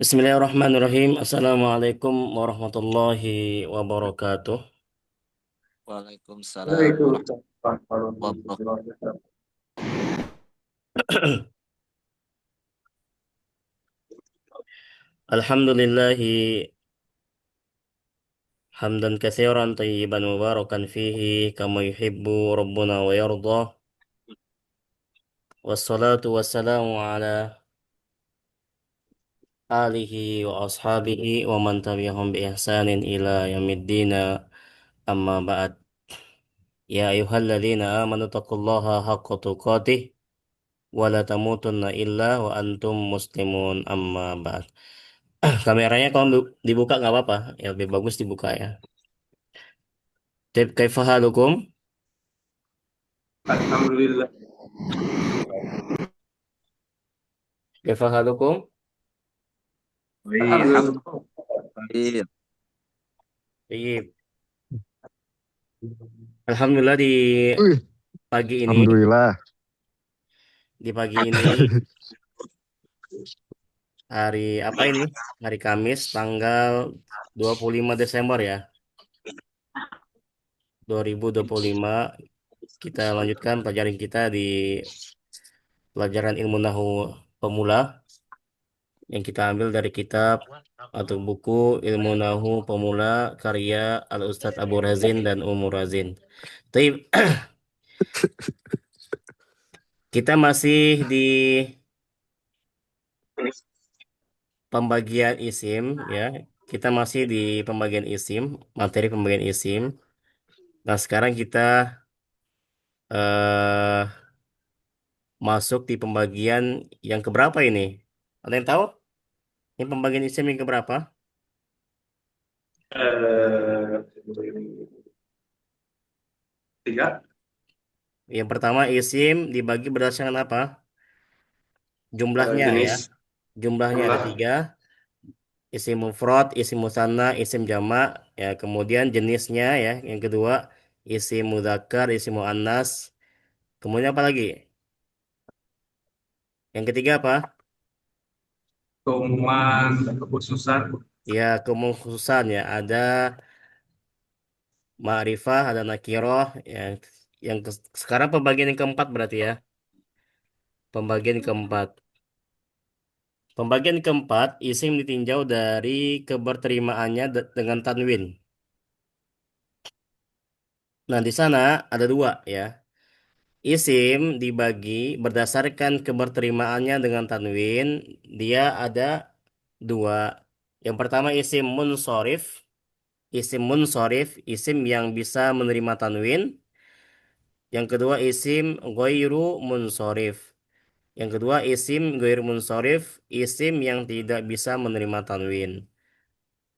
Bismillahirrahmanirrahim. Assalamualaikum warahmatullahi wabarakatuh. Waalaikumsalam Waalaikumsalam warahmatullahi wabarakatuh. warahmatullahi wabarakatuh. Alhamdulillahi hamdan katsiran tayyiban mubarakan fihi kama yuhibbu rabbuna wa yarda. Wassalatu wassalamu ala alihi wa ashabihi wa man tabi'ahum bi ihsanin ila yaumiddin. Amma ba'd. Ya ayyuhalladzina amanu taqullaha haqqa tuqatih wa la tamutunna illa wa antum muslimun. Amma ba'd. Kameranya kalau dibuka nggak apa-apa, ya lebih bagus dibuka ya. Kaifa halukum? Alhamdulillah. Kaifa halukum? Alhamdulillah. Iya. Iya. Alhamdulillah Wih, pagi ini, alhamdulillah. di pagi ini hari apa ini? Hari Kamis tanggal 25 Desember ya, 2025. Kita lanjutkan pelajaran kita di pelajaran ilmu nahu pemula yang kita ambil dari kitab atau buku Ilmu Nahu Pemula karya Al Ustadz Abu Razin dan Umur Razin. Tapi kita masih di pembagian isim ya. Kita masih di pembagian isim, materi pembagian isim. Nah, sekarang kita eh masuk di pembagian yang keberapa ini? Ada yang tahu? Ini pembagian isim yang keberapa? Eh, Tiga. Yang pertama isim dibagi berdasarkan apa? Jumlahnya ya. Jenis Jumlahnya ada jumlah. tiga. Isim mufrad, isim musanna, isim jamak. Ya, kemudian jenisnya ya. Yang kedua isim mudzakkar, isim muannas. Kemudian apa lagi? Yang ketiga apa? Keumuman dan kekhususan. Ya, kemungkusan ya. Ada ma'rifah, ada nakiroh. Ya, sekarang pembagian yang keempat berarti ya. Pembagian keempat. Pembagian keempat, isim ditinjau dari keberterimaannya dengan tanwin. Nah, di sana ada dua ya. Isim dibagi berdasarkan keberterimaannya dengan tanwin. Dia ada dua. Yang pertama isim munsorif. Isim munsorif, isim yang bisa menerima tanwin. Yang kedua isim ghairu munsorif. Yang kedua isim ghairu munsorif, isim yang tidak bisa menerima tanwin.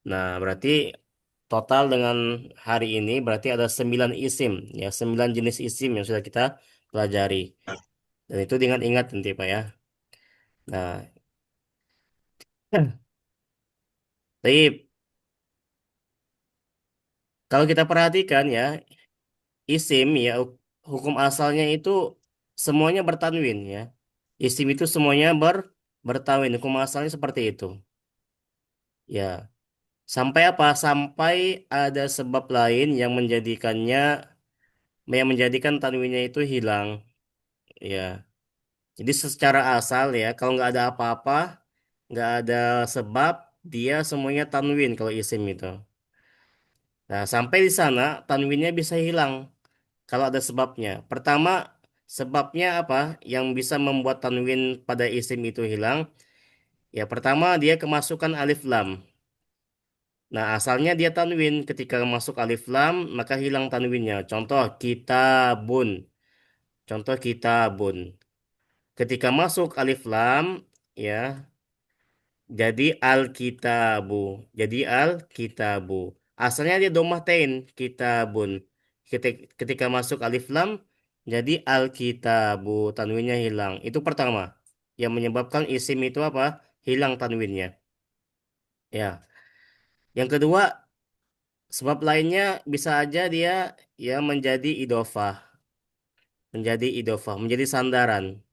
Nah, berarti total dengan hari ini berarti ada 9 isim, ya 9 jenis isim yang sudah kita pelajari. Dan itu diingat-ingat nanti Pak ya. Nah, tapi kalau kita perhatikan ya, isim ya hukum asalnya itu semuanya bertanwin ya. Isim itu semuanya bertanwin. Hukum asalnya seperti itu. Ya, sampai apa? Sampai ada sebab lain yang menjadikan tanwinnya itu hilang. Ya, jadi secara asal ya, kalau nggak ada apa-apa, nggak ada sebab, dia semuanya tanwin kalau isim itu. Nah, sampai di sana tanwinnya bisa hilang kalau ada sebabnya. Pertama, sebabnya apa? Yang bisa membuat tanwin pada isim itu hilang. Ya, pertama dia kemasukan alif lam. Nah, asalnya dia tanwin. Ketika masuk alif lam, maka hilang tanwinnya. Contoh, kitabun. Contoh, kitabun. Ketika masuk alif lam, ya, jadi al-kitabu. Jadi al-kitabu. Asalnya dia domah tain, kitabun. Ketika masuk alif lam, jadi al-kitabu. Tanwinnya hilang. Itu pertama. Yang menyebabkan isim itu apa? Hilang tanwinnya. Ya. Yang kedua, sebab lainnya bisa aja dia ya menjadi idofah. Menjadi idofah. Menjadi sandaran.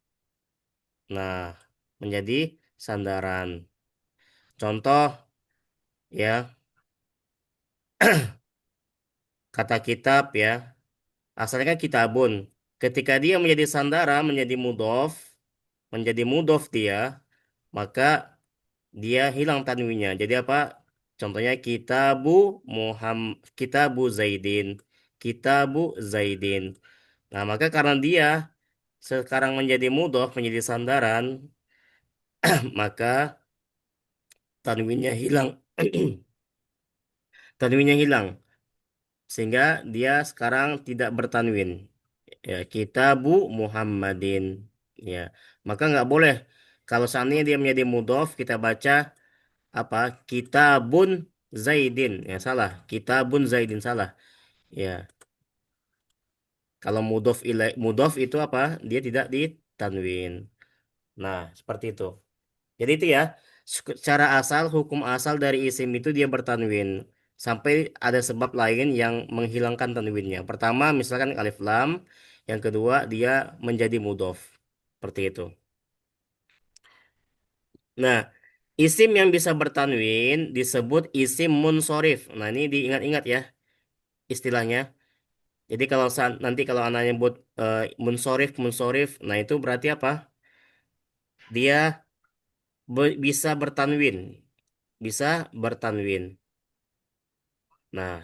Nah, menjadi sandaran. Contoh ya, kata kitab ya, asalnya kan kitabun. Ketika dia menjadi sandara, menjadi mudof dia, maka dia hilang tanwinnya. Jadi apa? Contohnya kitabu Zaidin, kitabu Zaidin. Nah, maka karena dia sekarang menjadi mudof, menjadi sandaran, maka tanwinnya hilang. Tanwinnya hilang sehingga dia sekarang tidak bertanwin. Ya, kitabu Muhammadin. Ya, maka nggak boleh kalau seandainya dia menjadi mudhof kita baca apa? Kitabun Zaidin. Ya, salah. Kitabun Zaidin salah. Ya, kalau mudhof itu apa? Dia tidak ditanwin. Nah, seperti itu. Jadi itu ya, secara asal, hukum asal dari isim itu dia bertanwin. Sampai ada sebab lain yang menghilangkan tanwinnya. Pertama, misalkan alif lam. Yang kedua, dia menjadi mudhof. Seperti itu. Nah, isim yang bisa bertanwin disebut isim munsorif. Nah, ini diingat-ingat ya istilahnya. Jadi kalau nanti kalau anak nyebut munsorif, munsorif, nah itu berarti apa? Dia bisa bertanwin. Bisa bertanwin. Nah,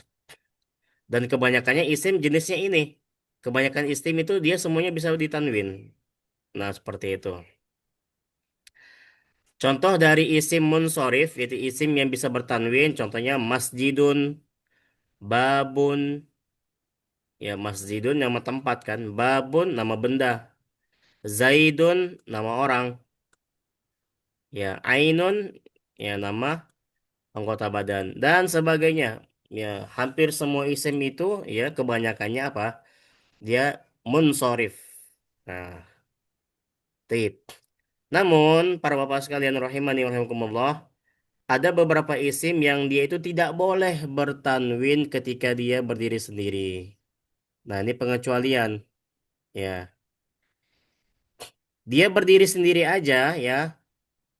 dan kebanyakannya isim jenisnya ini. Kebanyakan isim itu dia semuanya bisa ditanwin. Nah, seperti itu. Contoh dari isim munsorif, yaitu isim yang bisa bertanwin. Contohnya masjidun, babun. Ya, masjidun nama tempat kan. Babun nama benda. Zaidun nama orang. Ya, ainun ya nama anggota badan. Dan sebagainya. Ya, hampir semua isim itu ya kebanyakannya apa? Dia munsorif. Nah, tip. Namun, para bapak sekalian rahimani wa rahimakumullah, ada beberapa isim yang dia itu tidak boleh bertanwin ketika dia berdiri sendiri. Nah, ini pengecualian. Ya, dia berdiri sendiri aja ya,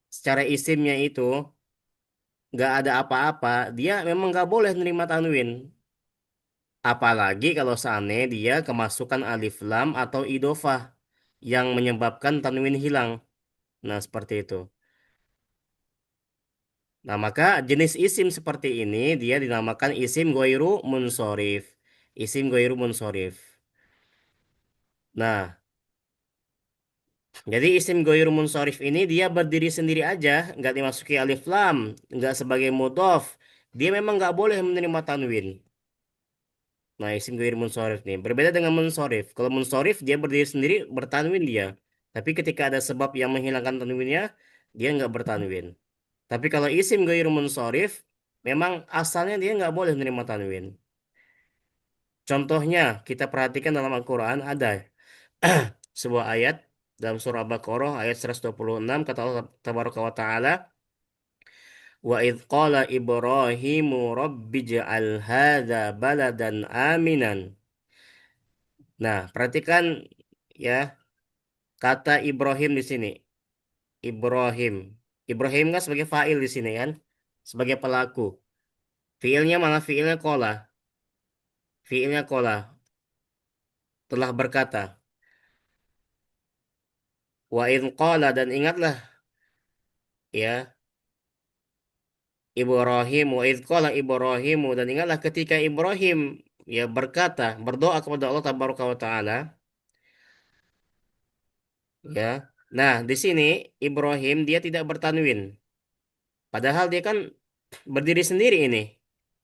secara isimnya itu nggak ada apa-apa, dia memang nggak boleh nerima tanwin. Apalagi kalau seandainya dia kemasukan alif lam atau idofah yang menyebabkan tanwin hilang. Nah, seperti itu. Nah, maka jenis isim seperti ini dia dinamakan isim goiru munsorif. Isim goiru munsorif. Nah, jadi isim goiru munsorif ini dia berdiri sendiri aja, nggak dimasuki alif lam, nggak sebagai mudhof. Dia memang nggak boleh menerima tanwin. Nah, isim goiru munsorif nih berbeda dengan munsorif. Kalau munsorif dia berdiri sendiri bertanwin dia. Tapi ketika ada sebab yang menghilangkan tanwinnya, dia nggak bertanwin. Tapi kalau isim gairu munsorif, memang asalnya dia nggak boleh menerima tanwin. Contohnya, kita perhatikan dalam Al-Quran ada sebuah ayat dalam surah Al-Baqarah ayat 126 kata Allah Tabaraka wa Ta'ala, Wa idh qala Ibrahimu rabbij'al hadha baladan aminan. Nah, perhatikan ya kata Ibrahim di sini. Ibrahim. Ibrahim kan sebagai fa'il di sini kan? Sebagai pelaku. Fiilnya mana fiilnya kola. Fiilnya kola telah berkata, wa in qala dan ingatlah ya Ibrahim wa id qala Ibrahimu dan ingatlah ketika Ibrahim ya berkata berdoa kepada Allah Tabaraka wa taala ya. Nah, di sini Ibrahim dia tidak bertanwin. Padahal dia kan berdiri sendiri ini.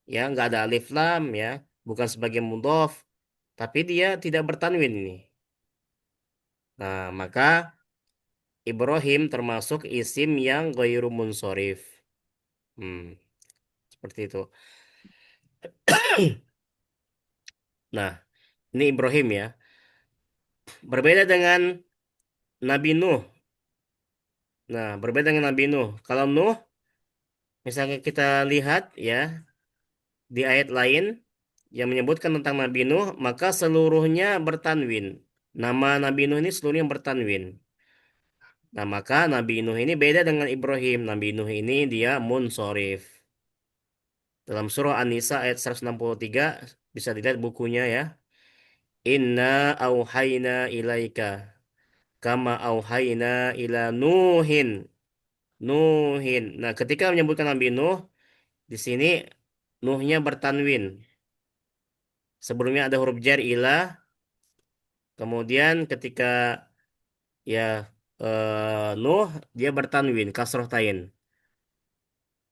Ya, nggak ada alif lam ya, bukan sebagai mudhof, tapi dia tidak bertanwin ini. Nah, maka Ibrahim termasuk isim yang ghairu munsorif. Hmm, seperti itu. Nah, ini Ibrahim ya. Berbeda dengan Nabi Nuh. Nah, berbeda dengan Nabi Nuh. Kalau Nuh, misalnya kita lihat ya di ayat lain yang menyebutkan tentang Nabi Nuh, maka seluruhnya bertanwin. Nama Nabi Nuh ini seluruhnya bertanwin. Nah, maka Nabi Nuh ini beda dengan Ibrahim. Nabi Nuh ini dia munsorif. Dalam surah An-Nisa ayat 163 bisa dilihat bukunya ya. Inna auhayna ilaika kama auhayna ila Nuhin. Nuhin. Nah, ketika menyebutkan Nabi Nuh, di sini Nuhnya bertanwin. Sebelumnya ada huruf jar ilah, kemudian ketika ya Nuh dia bertanwin kasroh tain.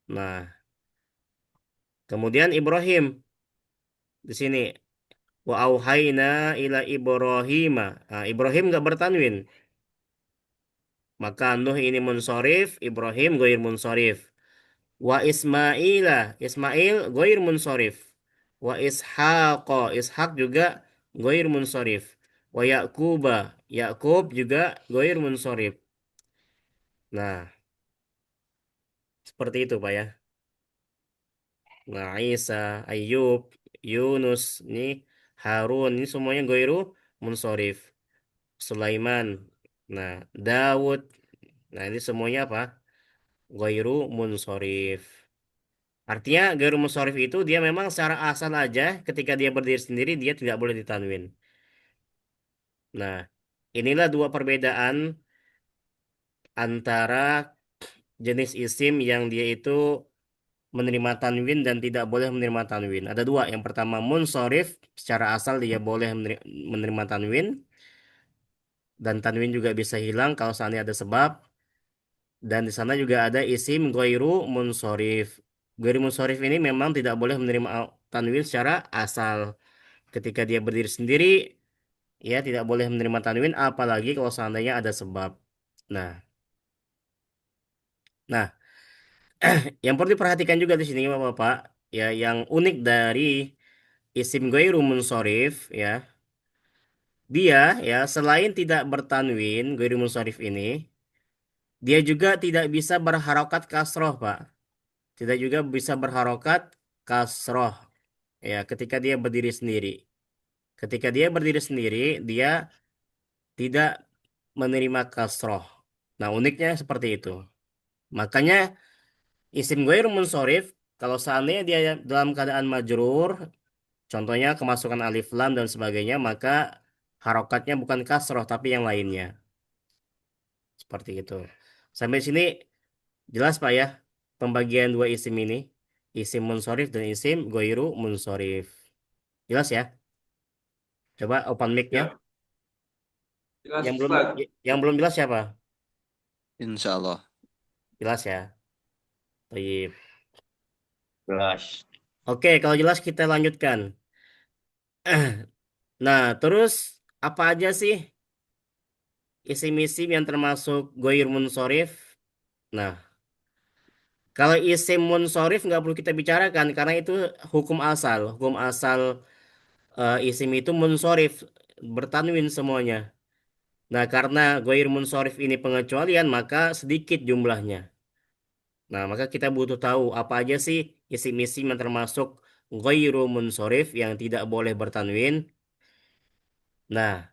Nah, kemudian Ibrahim di sini wa auhayna ila Ibrahim. Nah, Ibrahim nggak bertanwin. Maka Nuh ini munsorif, Ibrahim goir munsorif. Wa Ismaila, Ismail goir munsorif. Wa Ishaqa, Ishaq juga goir munsorif. Wa Yaquba, Yakub juga goir munsorif. Nah, seperti itu Pak ya. Nah, Isa, Ayub, Yunus, ini Harun, ini semuanya goiru munsorif. Sulaiman, nah Daud, nah ini semuanya apa? Goiru munsorif. Artinya gairu munsharif itu dia memang secara asal aja ketika dia berdiri sendiri dia tidak boleh ditanwin. Nah, inilah dua perbedaan antara jenis isim yang dia itu menerima tanwin dan tidak boleh menerima tanwin. Ada dua. Yang pertama munsharif, secara asal dia boleh menerima tanwin dan tanwin juga bisa hilang kalau seandainya ada sebab. Dan di sana juga ada isim ghairu munsharif. Ghairu munsharif ini memang tidak boleh menerima tanwin secara asal. Ketika dia berdiri sendiri, ya tidak boleh menerima tanwin, apalagi kalau seandainya ada sebab. Nah, nah, yang perlu diperhatikan juga di sini, Bapak, ya, yang unik dari isim ghairu munsharif, ya, dia, ya, selain tidak bertanwin, ghairu munsharif ini, dia juga tidak bisa berharokat kasroh, Pak. Tidak juga bisa berharokat kasroh, ya, ketika dia berdiri sendiri. Ketika dia berdiri sendiri, dia tidak menerima kasroh. Nah, uniknya seperti itu. Makanya isim ghair munsharif kalau seandainya dia dalam keadaan majrur, contohnya kemasukan alif lam dan sebagainya, maka harokatnya bukan kasroh tapi yang lainnya. Seperti itu. Sampai sini jelas Pak ya pembagian dua isim ini, isim munsharif dan isim ghairu munsharif. Jelas ya? Coba open mic-nya. Ya, jelas Yang belum Ustaz. yang belum jelas siapa? Insya Allah. Jelas ya. Baik. Jelas. Oke, kalau jelas kita lanjutkan. Nah, terus apa aja sih isim-isim yang termasuk goir munsorif? Nah, kalau isim munsorif nggak perlu kita bicarakan karena itu hukum asal. Hukum asal isim itu munsorif, bertanwin semuanya. Nah, karena goir munsorif ini pengecualian, maka sedikit jumlahnya. Nah, maka kita butuh tahu apa aja sih isim-isim yang termasuk goiru munsorif yang tidak boleh bertanwin. Nah,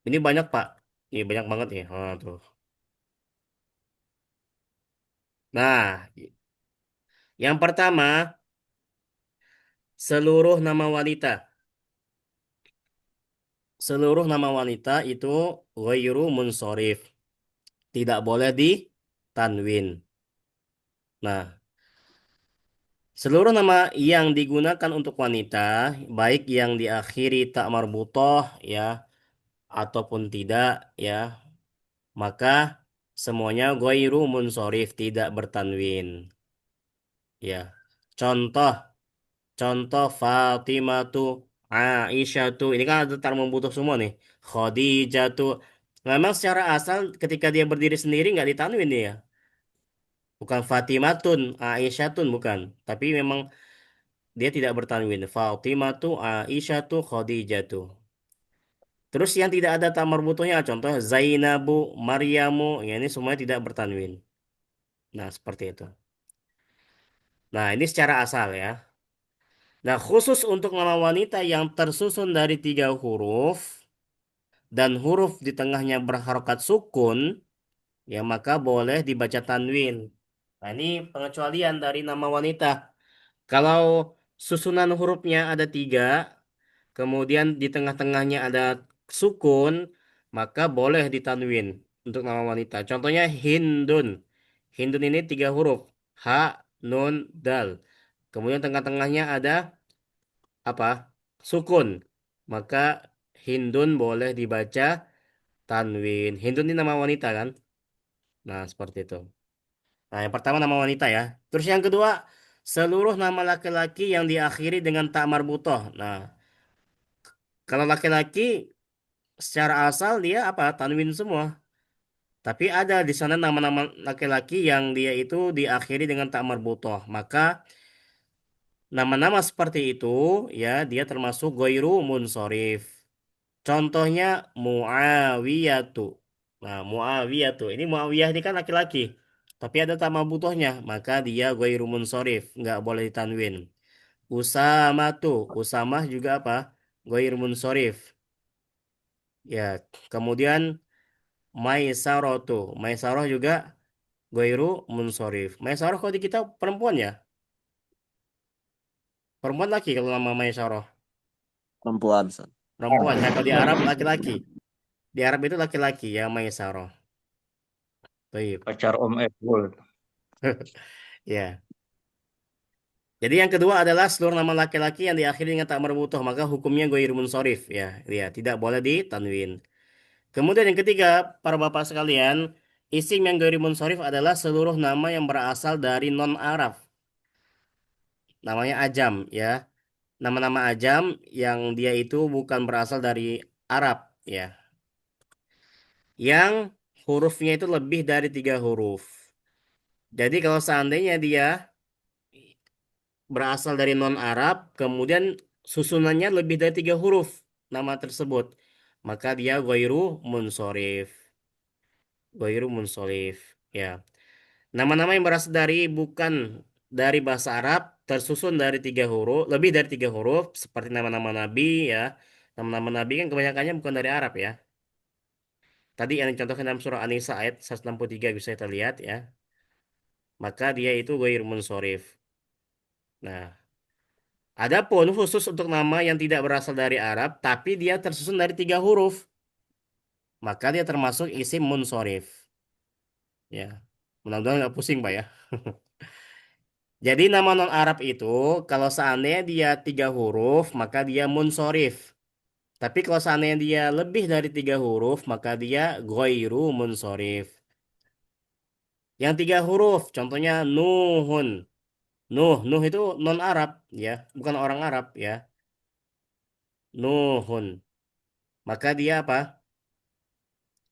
ini banyak Pak. Ini banyak banget nih. Oh, tuh. Nah, yang pertama, seluruh nama wanita. Seluruh nama wanita itu ghairu munsorif. Tidak boleh ditanwin. Nah, seluruh nama yang digunakan untuk wanita, baik yang diakhiri tak marbutoh ya, ataupun tidak ya, maka semuanya ghairu munsorif, tidak bertanwin. Ya, contoh, contoh Fatimah tuh, Aisyah tuh, ini kan ada tar membutuh semua nih. Khadijah tuh, memang secara asal ketika dia berdiri sendiri nggak ditanwin dia. Bukan Fatimatun, Aisyatun bukan. Tapi memang dia tidak bertanwin. Fatimah tuh, Aisyah tuh, Khadijah tuh. Terus yang tidak ada tamar butuhnya, contoh Zainabu, Maryamu, ya ini semuanya tidak bertanwin. Nah, seperti itu. Nah, ini secara asal ya. Nah, khusus untuk nama wanita yang tersusun dari tiga huruf dan huruf di tengahnya berharokat sukun, ya maka boleh dibaca tanwin. Nah, ini pengecualian dari nama wanita. Kalau susunan hurufnya ada tiga, kemudian di tengah-tengahnya ada sukun, maka boleh ditanwin untuk nama wanita. Contohnya Hindun. Hindun ini tiga huruf. H, Nun, Dal. Kemudian tengah-tengahnya ada apa? Sukun. Maka Hindun boleh dibaca tanwin. Hindun ini nama wanita kan? Nah, seperti itu. Nah, yang pertama nama wanita ya. Terus yang kedua, seluruh nama laki-laki yang diakhiri dengan tak marbutoh. Nah, kalau laki-laki secara asal dia apa? Tanwin semua. Tapi ada di sana nama-nama laki-laki yang dia itu diakhiri dengan tak marbutoh. Maka nama-nama seperti itu ya dia termasuk goiru munsorif. Contohnya Muawiyatu. Nah, Muawiyatu. Ini Muawiyah ini kan laki-laki. Tapi ada tak marbutohnya. Maka dia goiru munsorif. Nggak boleh ditanwin. Usamatu. Usamah juga apa? Goiru munsorif. Ya, kemudian Maisarotu. Maisaroh juga Goiru Munsorif. Maisaroh kalau di kita perempuan ya? Perempuan laki kalau nama Maisaroh. Perempuan, Ustaz. Perempuan. Ya kalau di Arab laki-laki. Di Arab itu laki-laki ya Maisaroh. Baik. Pacar Om Ebul. Ya. Jadi yang kedua adalah seluruh nama laki-laki yang diakhiri dengan tak marbutoh. Maka hukumnya Goiru Munsorif. Ya. Ya. Tidak boleh ditanwin. Kemudian yang ketiga, para bapak sekalian. Isim yang Goiru Munsorif adalah seluruh nama yang berasal dari non-Arab. Namanya ajam ya. Nama-nama ajam yang dia itu bukan berasal dari Arab ya, yang hurufnya itu lebih dari tiga huruf. Jadi kalau seandainya dia berasal dari non-Arab, kemudian susunannya lebih dari tiga huruf nama tersebut, maka dia ghairu munsorif. Ghairu munsorif ya. Nama-nama yang berasal dari bukan dari bahasa Arab tersusun dari tiga huruf, lebih dari tiga huruf, seperti nama-nama nabi ya. Nama-nama nabi kan kebanyakannya bukan dari Arab ya. Tadi yang dicontohkan dalam surah An-Nisa ayat 163 bisa kita lihat ya. Maka dia itu ghair munsorif. Nah, adapun khusus untuk nama yang tidak berasal dari Arab, tapi dia tersusun dari tiga huruf, maka dia termasuk isim munsorif. Ya, mudah-mudahan nggak pusing, Pak ya. Jadi nama non-Arab itu kalau seandainya dia tiga huruf maka dia munsorif. Tapi kalau seandainya dia lebih dari tiga huruf maka dia ghairu munsorif. Yang tiga huruf contohnya Nuhun. Nuh itu non-Arab ya, bukan orang Arab ya. Nuhun. Maka dia apa?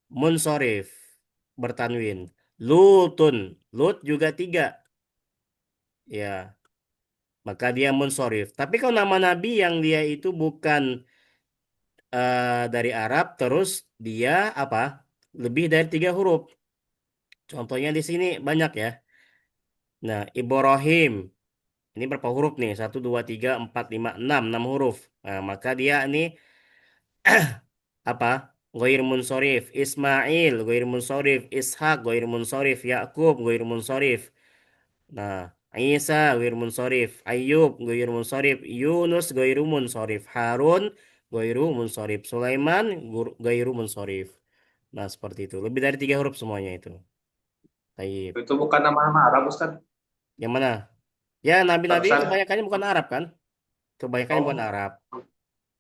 Munsorif. Bertanwin. Lutun. Lut juga tiga. Ya, maka dia munsorif. Tapi kalau nama Nabi yang dia itu bukan dari Arab terus dia apa? Lebih dari tiga huruf. Contohnya di sini banyak ya. Nah, Ibrahim ini berapa huruf nih? Satu, dua, tiga, empat, lima, enam, enam huruf. Nah, maka dia ini apa? Ghair munsorif. Ismail, ghair munsorif. Ishak, ghair munsorif. Yakub, ghair munsorif. Nah, Isa, ghair munsorif. Ayub, ghair munsorif. Yunus, ghair munsorif. Harun, ghair munsorif. Sulaiman, ghair munsorif. Nah, seperti itu. Lebih dari tiga huruf semuanya itu. Taib. Itu bukan nama-nama Arab, Ustaz. Yang mana? Ya, nabi-nabi Barusan. kebanyakannya bukan Arab kan? Kebanyakannya bukan Oh, Arab.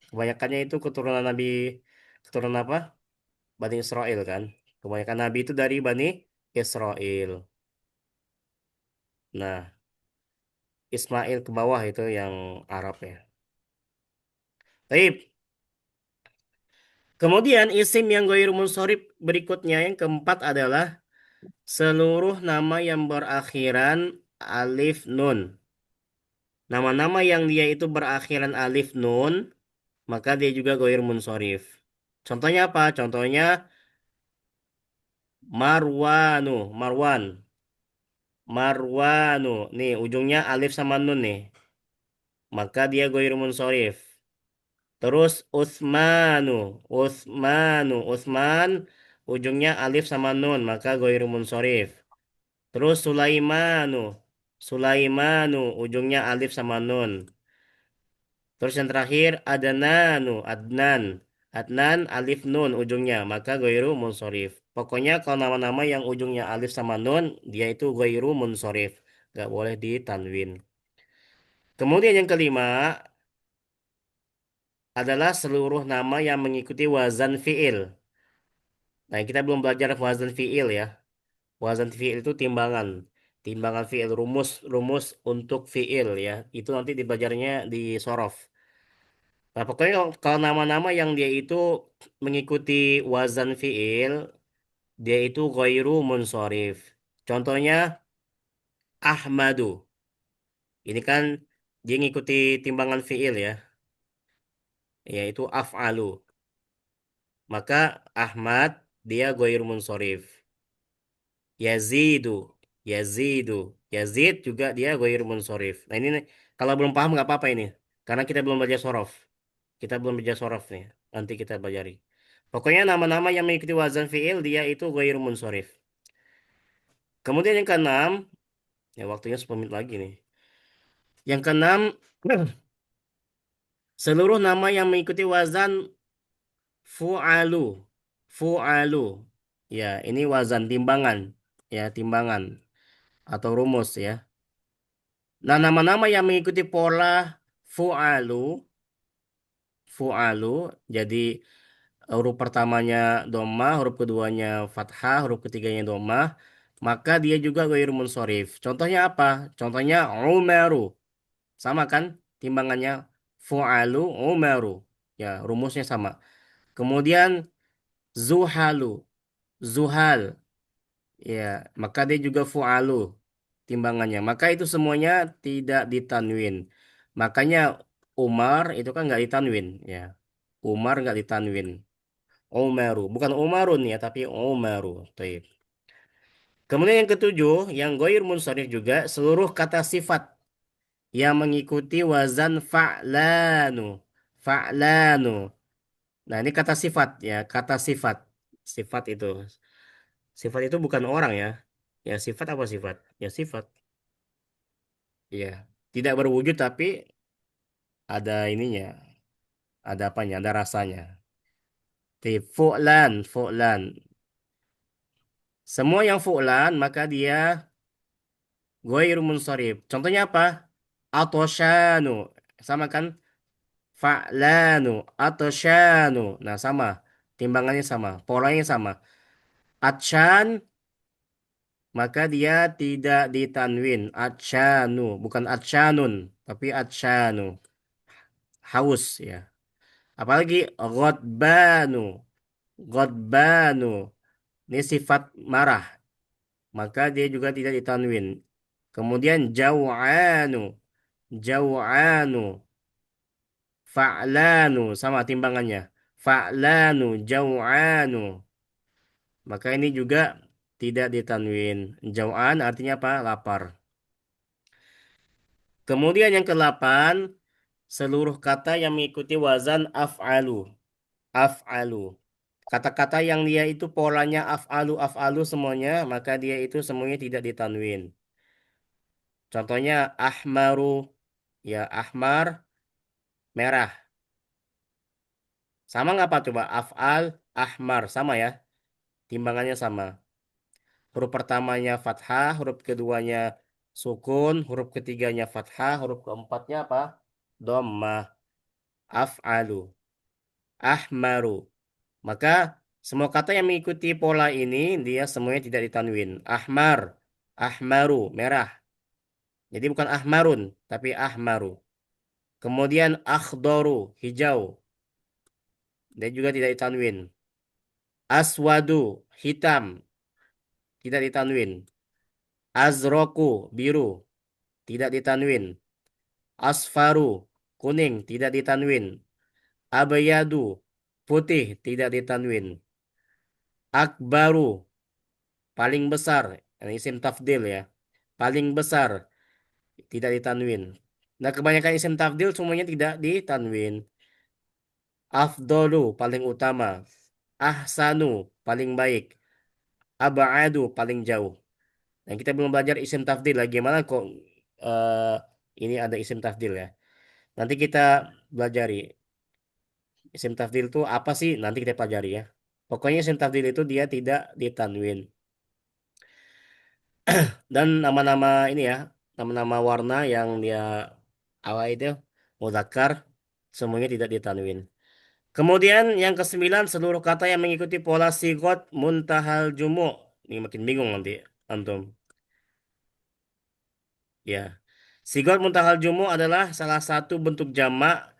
Kebanyakannya itu keturunan Nabi, keturunan apa? Bani Israel kan. Kebanyakan Nabi itu dari Bani Israel. Nah, Ismail ke bawah itu yang Arab ya. Taib. Kemudian isim yang ghair munsharif berikutnya yang keempat adalah seluruh nama yang berakhiran alif nun. Nama-nama yang dia itu berakhiran alif nun, maka dia juga ghair munsharif. Contohnya apa? Contohnya Marwanu, Marwan. Marwanu. Nih, ujungnya alif sama nun nih. Maka dia ghair munsharif. Terus Utsmanu, Utsmanu, Utsman ujungnya alif sama nun, maka ghairu munsharif. Terus Sulaimanu, Sulaimanu, ujungnya alif sama nun. Terus yang terakhir Adnanu, Adnan, Adnan alif nun ujungnya, maka ghairu munsharif. Pokoknya kalau nama-nama yang ujungnya alif sama nun, dia itu ghairu munsharif, nggak boleh ditanwin. Kemudian yang kelima adalah seluruh nama yang mengikuti wazan fiil. Nah, kita belum belajar wazan fiil ya. Wazan fiil itu timbangan. Timbangan fiil, rumus untuk fiil ya. Itu nanti dibelajarnya di sorof. Nah, pokoknya kalau nama-nama yang dia itu mengikuti wazan fiil, dia itu ghairu munsharif. Contohnya Ahmadu. Ini kan dia ngikuti timbangan fiil ya, yaitu af'alu. Maka Ahmad dia ghairu munsharif. Yazidu, Yazidu, Yazid juga dia ghairu munsharif. Nah ini kalau belum paham nggak apa-apa ini, karena kita belum belajar sorof. Kita belum belajar sorof nih. Nanti kita pelajari. Pokoknya nama-nama yang mengikuti wazan fiil dia itu ghairu munsharif. Kemudian yang keenam, ya waktunya 10 menit lagi nih. Yang keenam, seluruh nama yang mengikuti wazan fu'alu. Fu'alu. Ya, ini wazan timbangan. Ya, timbangan atau rumus ya. Nah, nama-nama yang mengikuti pola fu'alu, fu'alu, jadi huruf pertamanya domah, huruf keduanya fathah, huruf ketiganya domah, maka dia juga ghairu munsharif. Contohnya apa? Contohnya Umaru. Sama kan? Timbangannya fu'alu, Umaru. Ya, rumusnya sama. Kemudian Zuhalu, Zuhal. Ya, maka dia juga fu'alu timbangannya. Maka itu semuanya tidak ditanwin. Makanya Umar itu kan nggak ditanwin. Ya, Umar nggak ditanwin. Umaru, bukan Umarun ya, tapi Umaru. Taib. Kemudian yang ketujuh, yang goir munsharif juga seluruh kata sifat yang mengikuti wazan fa'lanu. Fa'lanu. Nah, ini kata sifat ya, kata sifat. Sifat itu. Sifat itu bukan orang ya. Ya, sifat apa sifat? Ya, sifat. Ya, tidak berwujud tapi ada ininya, ada apanya, ada rasanya. Fu'lan, fu'lan. Semua yang fu'lan maka dia ghairu munsharif. Contohnya apa? Atoshanu. Sama kan? Fa'lanu, atoshanu. Nah, sama. Timbangannya sama, polanya sama. Atshan maka dia tidak ditanwin. Atshanu, bukan atshanun, tapi atshanu. Haus ya. Apalagi ghadbanu. Ghadbanu. Ini sifat marah. Maka dia juga tidak ditanwin. Kemudian jau'anu. Jau'anu. Fa'lanu. Sama timbangannya. Fa'lanu. Jau'anu. Maka ini juga tidak ditanwin. Jau'an artinya apa? Lapar. Kemudian yang ke-8. Seluruh kata yang mengikuti wazan af'alu. Af'alu. Kata-kata yang dia itu polanya af'alu af'alu semuanya, maka dia itu semuanya tidak ditanwin. Contohnya ahmaru, ya ahmar merah. Sama nggak Pak coba? Af'al ahmar sama ya. Timbangannya sama. Huruf pertamanya fathah, huruf keduanya sukun, huruf ketiganya fathah, huruf keempatnya apa? Dhammah. Af'alu, ahmaru. Maka semua kata yang mengikuti pola ini dia semuanya tidak ditanwin. Ahmar, ahmaru, merah. Jadi bukan ahmarun, tapi ahmaru. Kemudian akhdoru, hijau. Dia juga tidak ditanwin. Aswadu, hitam, tidak ditanwin. Azroku, biru, tidak ditanwin. Asfaru, kuning, tidak ditanwin. Abayadu, putih, tidak ditanwin. Akbaru, paling besar. Ini isim tafdil ya. Paling besar, tidak ditanwin. Nah, kebanyakan isim tafdil semuanya tidak ditanwin. Afdolu, paling utama. Ahsanu, paling baik. Ab'adu, paling jauh. Dan kita belum belajar isim tafdil lah. Gimana kok eh, ini ada isim tafdil ya. Nanti kita pelajari. Isim tafdil itu apa sih? Nanti kita pelajari ya. Pokoknya isim tafdil itu dia tidak ditanwin. Dan nama-nama ini ya, nama-nama warna yang dia awal itu mudzakkar semuanya tidak ditanwin. Kemudian yang kesembilan seluruh kata yang mengikuti pola sigot muntahal jumu. Ini makin bingung nanti antum. Ya. Sigot muntahal jumu adalah salah satu bentuk jamak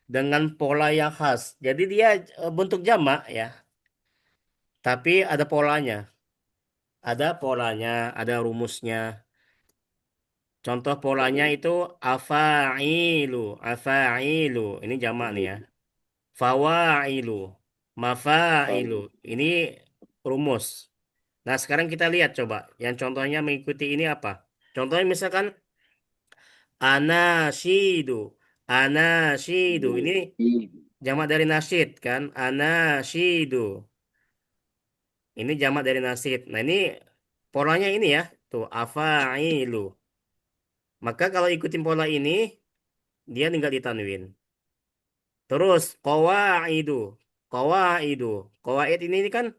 dengan pola yang khas. Jadi dia bentuk jamak ya, tapi ada polanya. Ada polanya, ada rumusnya. Contoh polanya itu afa'ilu, afa'ilu. Ini jamak nih ya. Fawailu, mafailu. Ini rumus. Nah, sekarang kita lihat coba. Yang contohnya mengikuti ini apa? Contohnya misalkan anasyidu, anasyidu. Ini jamak dari nasyid kan? Anasyidu. Ini jamak dari nasyid. Nah, ini polanya ini ya. Tuh, afailu. Maka kalau ikutin pola ini, dia tinggal ditanwin. Terus qawaidu. Qawaidu. Qawaid ini kan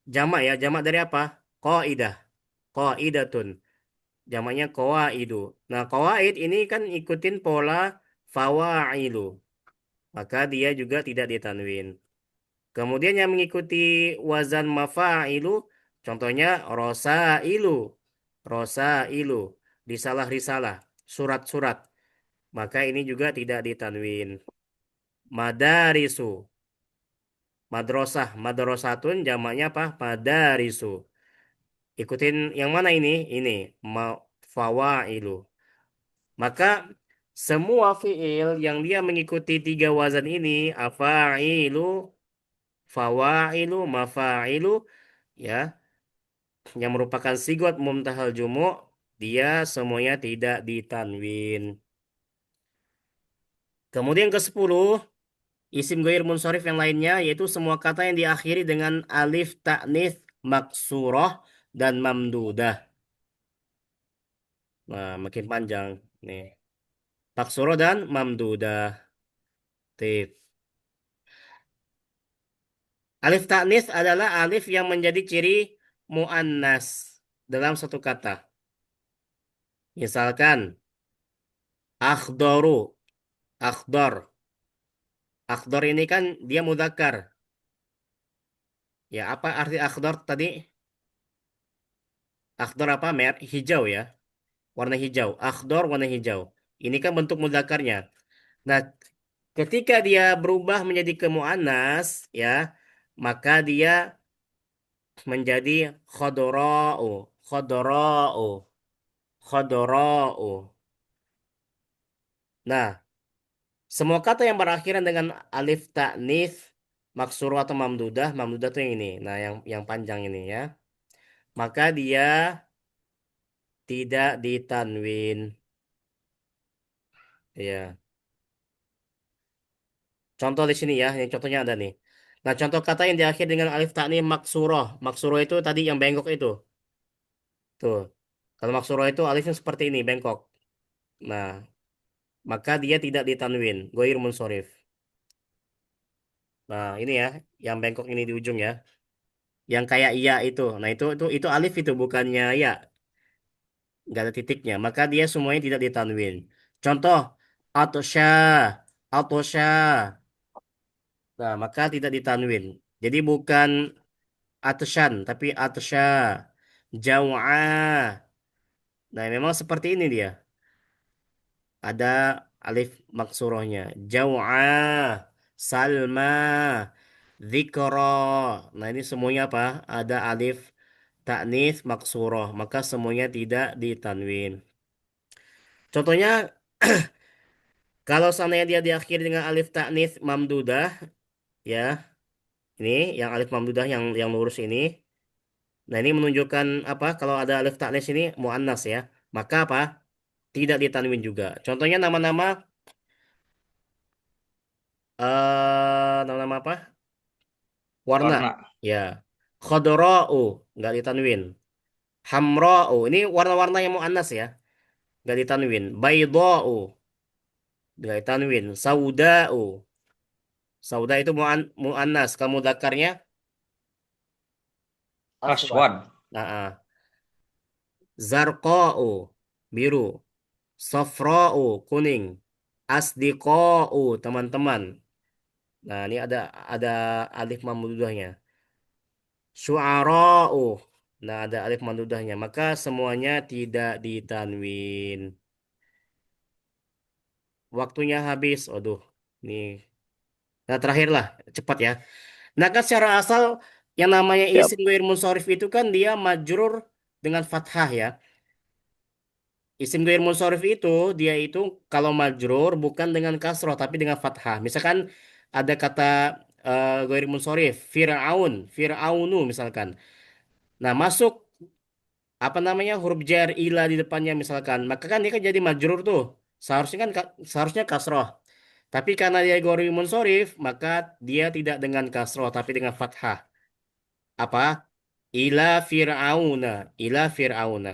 jamak ya. Jamak dari apa? Qaidah. Qaidatun. Jamaknya qawaidu. Nah, qawaid ini kan ikutin pola fawailu. Maka dia juga tidak ditanwin. Kemudian yang mengikuti wazan mafailu, contohnya rosailu. Rosailu. Risalah-risalah. Surat-surat. Maka ini juga tidak ditanwin. Madarisu. Madrasah, madrasatun jamaknya apa? Madarisu. Ikutin yang mana ini? Ini fawailu. Maka semua fiil yang dia mengikuti tiga wazan ini, afailu, fawailu, mafailu, ya, yang merupakan sigot mumtahal jumu, dia semuanya tidak ditanwin. Kemudian ke 10 isim ghair munsharif yang lainnya yaitu semua kata yang diakhiri dengan alif ta'nits maksurah dan mamdudah. Nah, makin panjang nih. Maksurah dan mamdudah. Tip. Alif ta'nits adalah alif yang menjadi ciri muannas dalam satu kata. Misalkan akhdaru, akhdar. Akhdar ini kan dia mudzakkar. Ya, apa arti akhdar tadi? Akhdar apa? Hijau ya. Warna hijau. Akhdar warna hijau. Ini kan bentuk mudzakarnya. Nah, ketika dia berubah menjadi ke muannas, ya, maka dia menjadi khodora'u, khodora'u, khodora'u. Nah, semua kata yang berakhiran dengan alif ta'nits, maksuro atau mamdudah, mamdudah itu yang ini. Nah, yang panjang ini ya. Maka dia tidak ditanwin. Ya. Contoh di sini ya, yang contohnya ada nih. Nah, contoh kata yang diakhiri dengan alif ta'ni maksuroh. Maksuroh itu tadi yang bengkok itu. Tuh. Kalau maksuroh itu alifnya seperti ini, bengkok. Nah, maka dia tidak ditanwin. Goir munsorif. Nah, ini ya, yang bengkok ini di ujung ya. Yang kayak iya itu. Nah, itu alif itu bukannya ya. Nggak ada titiknya. Maka dia semuanya tidak ditanwin. Contoh, atosha, atosha. Nah, maka tidak ditanwin. Jadi bukan atsyan, tapi atsya. Jau'a. Nah, memang seperti ini dia. Ada alif maksurohnya. Jau'a. Salma. Dzikra. Nah, ini semuanya apa? Ada alif ta'nits maksuroh. Maka semuanya tidak ditanwin. Contohnya, kalau seandainya dia diakhiri dengan alif ta'nits mamdudah, ya, ini yang alif mamdudah yang lurus ini. Nah, ini menunjukkan apa? Kalau ada alif ta'nis ini muannas ya. Maka apa? Tidak ditanwin juga. Contohnya nama-nama nama-nama apa? Warna. Warna. Ya. Khodra'u, nggak ditanwin. Hamra'u, ini warna-warna yang muannas ya, nggak ditanwin. Bayda'u, nggak ditanwin. Sauda'u, sauda itu muannas. Kamu dakarnya, Aswad. Aswad. nah, zarqa'u, biru. Safra'u, kuning. Asdiqa'u, teman-teman. Nah, ini ada alif mamdudahnya. Syu'ara'u. Nah, ada alif mamdudahnya. Maka semuanya tidak ditanwin. Waktunya habis. Aduh, ini. Nah, terakhir lah, cepat ya. Nah, kan secara asal yang namanya Siap. isim ghair munsharif itu kan dia majrur dengan fathah ya. Isim ghair munsharif itu dia itu kalau majrur bukan dengan kasroh tapi dengan fathah. Misalkan ada kata ghair munsharif, Fir'aun, Fir'aunu misalkan. Nah, masuk apa namanya huruf jar ila di depannya misalkan, maka kan dia kan jadi majrur tuh. Seharusnya kan seharusnya kasroh. Tapi karena dia ghair munsharif, maka dia tidak dengan kasroh tapi dengan fathah. Apa? Ila fir'auna, ila fir'auna.